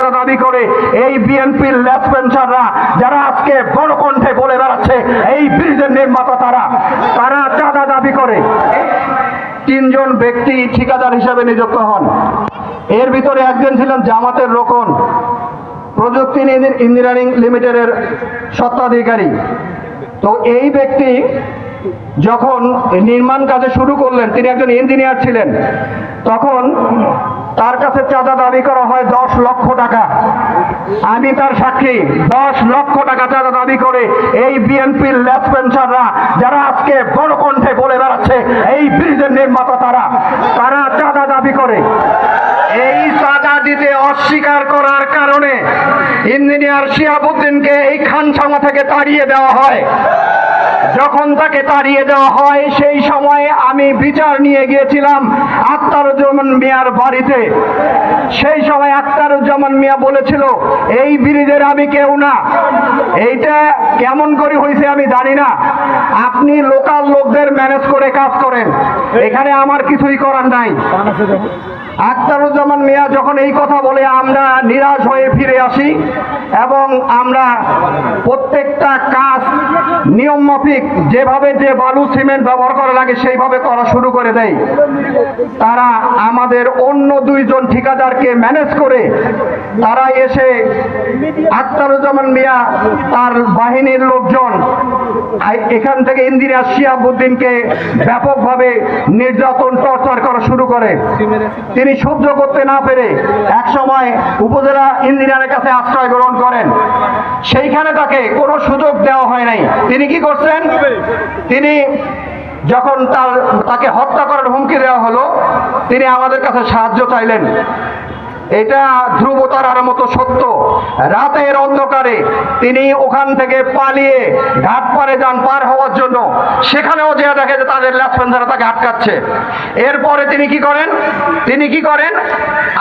চাঁদা দাবি করে এই বিএনপির লেসপেন্সাররা যারা আজকে বড় কণ্ঠে বলে বেড়াচ্ছে এই ব্রিজের নির্মাতা তারা চাঁদা দাবি করে। তিনজন ব্যক্তি ঠিকাদার হিসেবে নিযুক্ত হন। এর ভিতরে একজন ছিলেন জামাতের রোকন, প্রযুক্তি ইঞ্জিনিয়ারিং লিমিটেডের স্বত্বাধিকারী। তো এই ব্যক্তি যখন নির্মাণ কাজে শুরু করলেন, তিনি একজন ইঞ্জিনিয়ার ছিলেন, তখন তার কাছে চাঁদা দাবি করা হয় 10 লক্ষ টাকা। আমি তার সাক্ষী। 10 লক্ষ টাকা চাঁদা দাবি করে এই বিএনপির লেসপেন্সাররা যারা আজকে বড় কণ্ঠে বলে বেড়াচ্ছে এই ব্রিজের নির্মাতা তারা চাঁদা দাবি করে। এই চাঁদা দিতে অস্বীকার করার কারণে ইঞ্জিনিয়ার শিহাবুদ্দিনকে এই খানসামা থেকে তাড়িয়ে দেওয়া হয়। যখন তাকে তাড়িয়ে দেওয়া হয় সেই সময়ে আমি বিচার নিয়ে গিয়েছিলাম আখতারুজ্জামান মিয়ার বাড়িতে। সেই সময় আখতারুজ্জামান মিয়া বলেছিল এই ব্রিজের আমি কেউ না। এইটা কেমন করে হয়েছে আমি জানি না, আপনি লোকাল লোকদের ম্যানেজ করে কাজ করেন, এখানে আমার কিছুই করার নাই। আখতারুজ্জামান মিয়া যখন এই কথা বলে আমরা নিরাশ হয়ে ফিরে আসি এবং আমরা প্রত্যেকটা কাজ নিয়ম মাফিক যেভাবে যে বালু সিমেন্ট ব্যবহার করা লাগে সেইভাবে করা শুরু করে দেয়। তারা আমাদের অন্য 2 জন ঠিকাদারকে ম্যানেজ করে তারা এসে আখতারুজ্জামান মিয়া তার বাহিনীর লোকজন এখান থেকে ইঞ্জিনিয়ার শিহাবুদ্দিনকে ব্যাপকভাবে নির্যাতন টর্চার করা শুরু করে। তিনি সহ্য করতে না পেরে এক সময় উপজেলা ইঞ্জিনিয়ারের কাছে আশ্রয় গ্রহণ করেন। সেইখানে তাকে কোনো সুযোগ দেওয়া হয় নাই। তিনি কি করছেন, তিনি যখন তাকে হত্যা করার হুমকি দেওয়া হলো, তিনি আমাদের কাছে সাহায্য চাইলেন। এটা ধ্রুবতারার মতো সত্য। রাতের অন্ধকারে তিনি ওখান থেকে পালিয়ে ঘাট পারে যান পার হওয়ার জন্য। সেখানেও যে দেখে যে তাদের লেসপেন্সাররা তাকে আটকাচ্ছে। এরপরে তিনি কি করেন,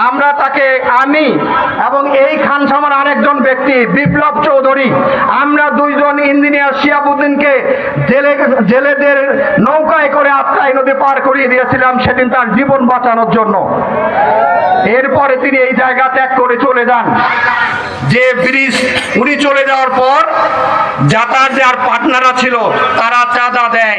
আমরা তাকে, আমি এবং এই খানসামার আরেকজন ব্যক্তি বিপ্লব চৌধুরী, আমরা 2 জন ইঞ্জিনিয়ার শিহাবুদ্দিনকে জেলেদের নৌকায় করে আত্রাই নদী পার করিয়ে দিয়েছিলাম সেদিন তার জীবন বাঁচানোর জন্য। এরপরে তিনি এই জায়গা ত্যাগ করে চলে যান। যে ব্রিজ উনি চলে যাওয়ার পর যাতায়াত আর পার্টনাররা ছিল তারা চাঁদা দেয়।